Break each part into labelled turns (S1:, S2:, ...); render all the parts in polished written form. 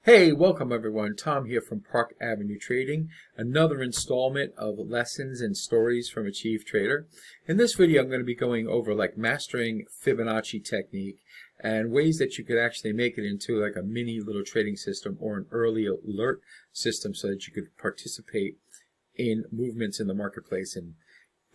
S1: Hey, welcome everyone. Tom here from Park Avenue Trading. Another installment of lessons and stories from a chief trader. In this video, I'm going to be going over mastering Fibonacci technique and ways that you could actually make it into like a mini little trading system or an early alert system so that you could participate in movements in the marketplace and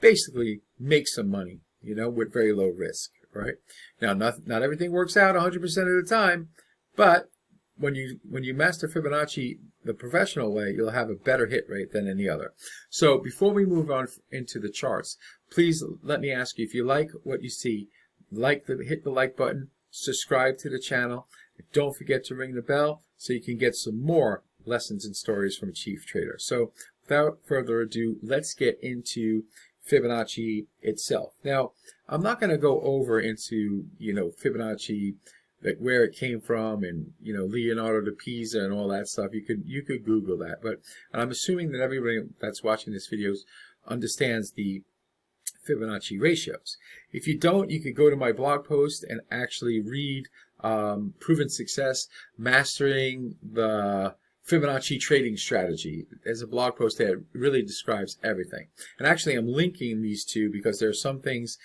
S1: basically make some money, with very low risk, right? Now, not everything works out 100% of the time, but when you master Fibonacci the professional way, you'll have a better hit rate than any other. So before we move on into the charts, please let me ask you, if you like what you see, hit the like button, subscribe to the channel, don't forget to ring the bell so you can get some more lessons and stories from a chief trader. So without further ado, let's get into Fibonacci itself. Now, I'm not going to go over into Fibonacci, like where it came from, and Leonardo da Pisa and all that stuff. You could Google that, but I'm assuming that everybody that's watching this video understands the Fibonacci ratios. If you don't, you could go to my blog post and actually read Proven Success, Mastering the Fibonacci Trading Strategy. There's a blog post that really describes everything. And actually, I'm linking these two because there are some things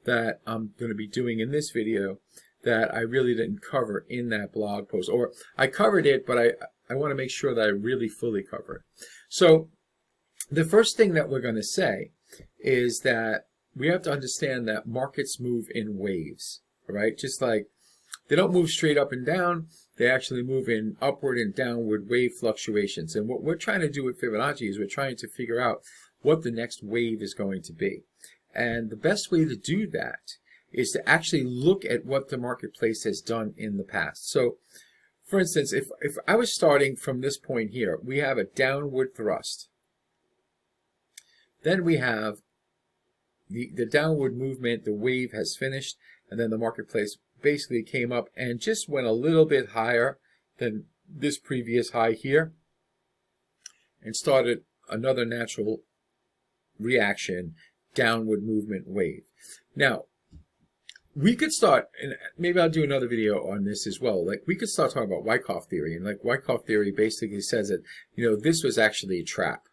S1: that I'm going to be doing in this video that I really didn't cover in that blog post. Or I covered it, but I want to make sure that I really fully cover it. So the first thing that we're going to say is that we have to understand that markets move in waves, right? Just like they don't move straight up and down, they actually move in upward and downward wave fluctuations. And what we're trying to do with Fibonacci is we're trying to figure out what the next wave is going to be. And the best way to do that is to actually look at what the marketplace has done in the past. So, for instance, if I was starting from this point here, we have a downward thrust. Then we have the downward movement, the wave has finished, and then the marketplace basically came up and just went a little bit higher than this previous high here and started another natural reaction, downward movement wave. Now, we could start, and maybe I'll do another video on this as well. We could start talking about Wyckoff theory, and Wyckoff theory basically says that, this was actually a trap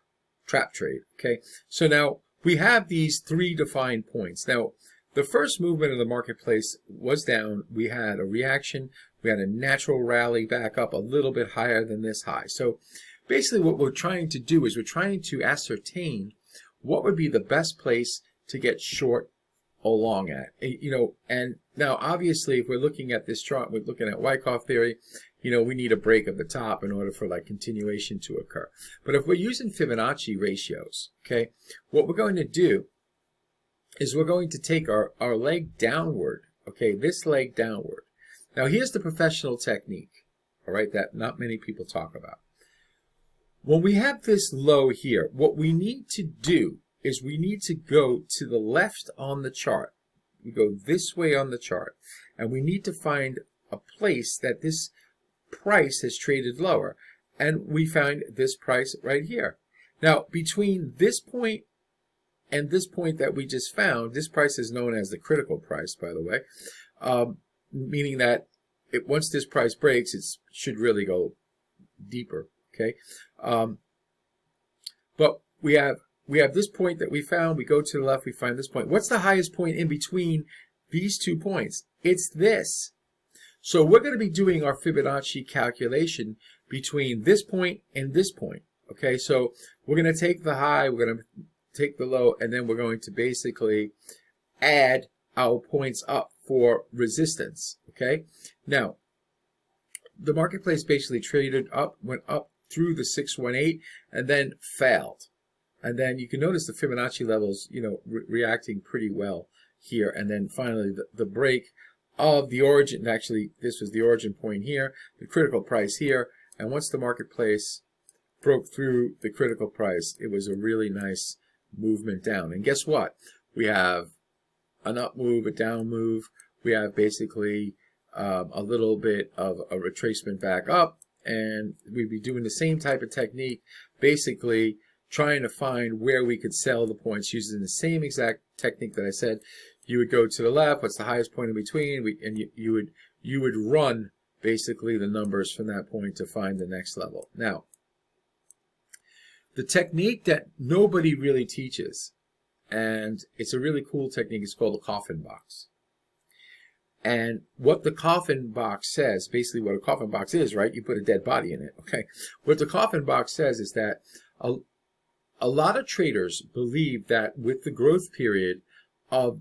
S1: trade, okay? So now we have these three defined points. Now, the first movement of the marketplace was down. We had a reaction. We had a natural rally back up a little bit higher than this high. So basically what we're trying to do is we're trying to ascertain what would be the best place to get short along at, and now obviously if we're looking at this chart, we're looking at Wyckoff theory, we need a break of the top in order for continuation to occur. But if we're using Fibonacci ratios, okay, what we're going to do is we're going to take our leg downward, okay, this leg downward. Now here's the professional technique, all right, that not many people talk about. When we have this low here, what we need to do is we need to go to the left on the chart. We go this way on the chart, and we need to find a place that this price has traded lower. And we find this price right here. Now, between this point and this point that we just found, this price is known as the critical price, by the way, meaning that once this price breaks, it should really go deeper, okay? But we have this point that we found. We go to the left, we find this point. What's the highest point in between these 2 points? It's this. So we're going to be doing our Fibonacci calculation between this point and this point. Okay, so we're going to take the high, we're going to take the low, and then we're going to basically add our points up for resistance. Okay, now the marketplace basically traded up, went up through the 618, and then failed. And then you can notice the Fibonacci levels, reacting pretty well here. And then finally the break of the origin, actually this was the origin point here, the critical price here. And once the marketplace broke through the critical price, it was a really nice movement down. And guess what? We have an up move, a down move. We have basically a little bit of a retracement back up. And we'd be doing the same type of technique, basically trying to find where we could sell the points using the same exact technique that I said. You would go to the left, what's the highest point in between, and you would run basically the numbers from that point to find the next level. Now, the technique that nobody really teaches, and it's a really cool technique, is called a coffin box. And what the coffin box says, basically what a coffin box is, right? You put a dead body in it, okay? What the coffin box says is that a lot of traders believe that with the growth period of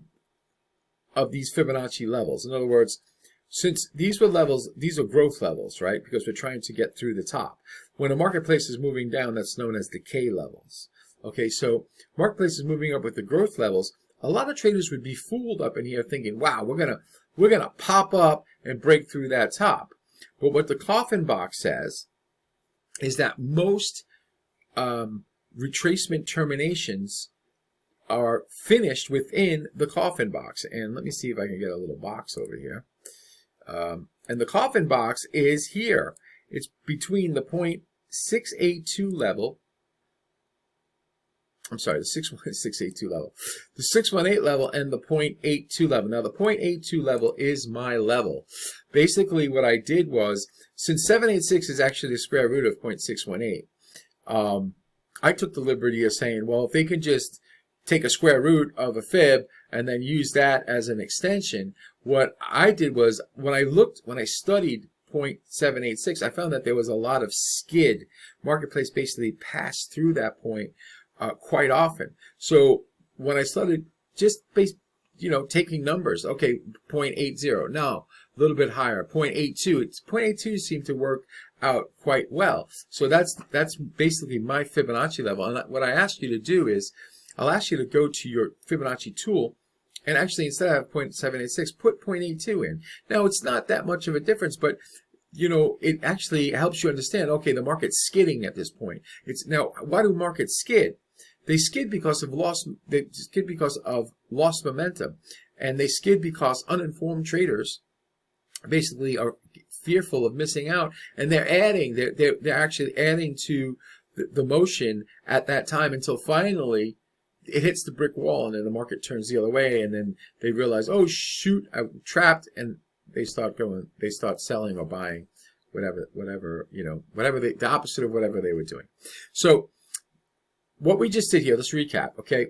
S1: these Fibonacci levels, in other words, since these were levels, these are growth levels, right? Because we're trying to get through the top. When a marketplace is moving down, that's known as decay levels. Okay, so marketplace is moving up with the growth levels. A lot of traders would be fooled up in here thinking, wow, we're gonna pop up and break through that top. But what the coffin box says is that most retracement terminations are finished within the coffin box. And let me see if I can get a little box over here. And the coffin box is here. It's between the 0.682 level. I'm sorry, the 6.682 level. The 618 level and the 0.82 level. Now, the 0.82 level is my level. Basically, what I did was, since 786 is actually the square root of 0.618, I took the liberty of saying, well, if they can just take a square root of a fib and then use that as an extension, what I did was, when I studied 0.786, I found that there was a lot of skid. Marketplace basically passed through that point quite often. So when I started just taking numbers, okay, 0.80, no, a little bit higher, 0.82. 0.82 seemed to work out quite well. So that's basically my Fibonacci level. And what I ask you to do is, I'll ask you to go to your Fibonacci tool, and actually, instead of 0.786, put 0.82 in. Now, it's not that much of a difference, but it actually helps you understand, okay, the market's skidding at this point. Now, why do markets skid? They skid because of lost momentum, and they skid because uninformed traders basically are fearful of missing out, and they're actually adding to the motion at that time until finally it hits the brick wall, and then the market turns the other way, and then they realize, oh shoot, I'm trapped, and they start selling or buying, the opposite of whatever they were doing. So what we just did here, let's recap, okay?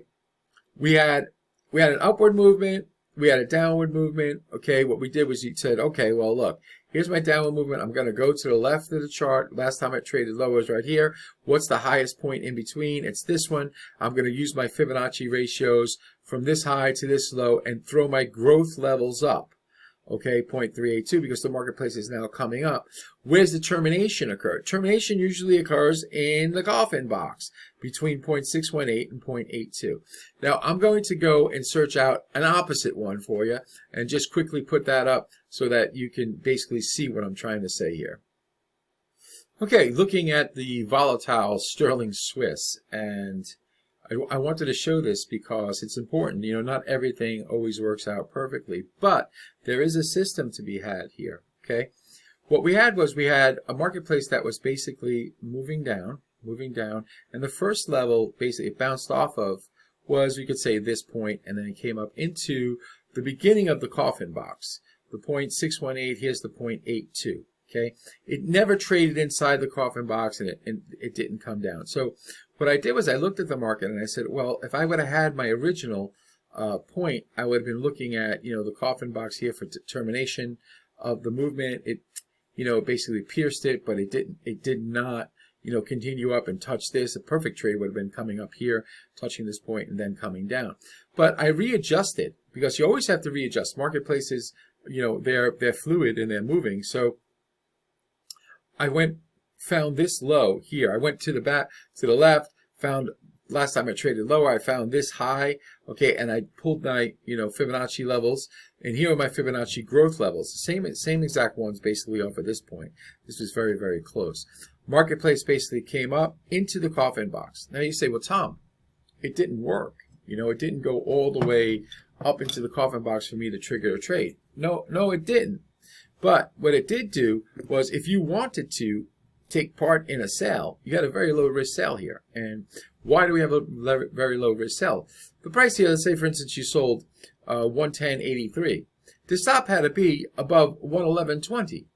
S1: We had an upward movement, we had a downward movement, okay? What we did was you said, okay, well look, here's my downward movement. I'm going to go to the left of the chart. Last time I traded low was right here. What's the highest point in between? It's this one. I'm going to use my Fibonacci ratios from this high to this low and throw my growth levels up. Okay, 0.382, because the marketplace is now coming up. Where's the termination occur? Termination usually occurs in the coffin box between 0.618 and 0.82. Now, I'm going to go and search out an opposite one for you and just quickly put that up so that you can basically see what I'm trying to say here. Okay, looking at the volatile sterling Swiss, and I wanted to show this because it's important. Not everything always works out perfectly, but there is a system to be had here, okay? What we had was a marketplace that was basically moving down, and the first level basically it bounced off of was, we could say, this point, and then it came up into the beginning of the coffin box. The 0.618, here's the 0.82, okay? It never traded inside the coffin box, and it didn't come down. So what I did was I looked at the market and I said, well, if I would have had my original point, I would have been looking at, the coffin box here for termination of the movement. It, basically pierced it, but it did not, continue up and touch this. A perfect trade would have been coming up here, touching this point, and then coming down. But I readjusted, because you always have to readjust. Marketplaces, they're fluid and they're moving. So I found this low here. I went to the left, found last time I traded lower, I found this high, okay, and I pulled my, Fibonacci levels, and here are my Fibonacci growth levels, the same exact ones basically off of this point. This was very, very close. Marketplace basically came up into the coffin box. Now you say, well, Tom, it didn't work. It didn't go all the way up into the coffin box for me to trigger a trade. No, it didn't. But what it did do was, if you wanted to take part in a sell, you got a very low risk sell here. And why do we have a very low risk sell? The price here, let's say for instance you sold 110.83. The stop had to be above 111.20.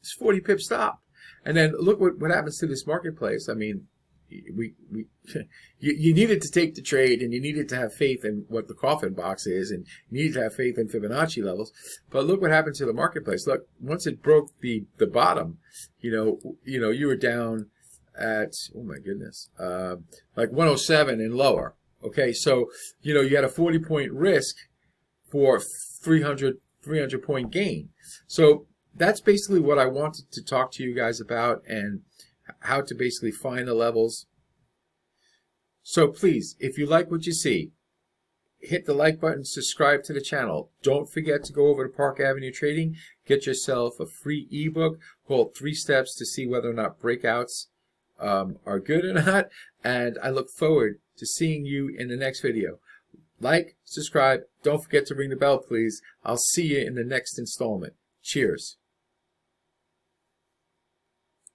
S1: It's 40 pip stop. And then look what happens to this marketplace. I mean, you needed to take the trade, and you needed to have faith in what the coffin box is, and you needed to have faith in Fibonacci levels. But look what happened to the marketplace. Look, once it broke the bottom, you were down at, oh my goodness, like 107 and lower. Okay, so you had a 40-point risk for 300 point gain. So that's basically what I wanted to talk to you guys about, and how to basically find the levels. So please, if you like what you see, hit the like button, subscribe to the channel. Don't forget to go over to Park Avenue Trading, get yourself a free ebook called 3 Steps to See Whether or Not Breakouts are good or not. And I look forward to seeing you in the next video. Like, subscribe, don't forget to ring the bell, please. I'll see you in the next installment. Cheers.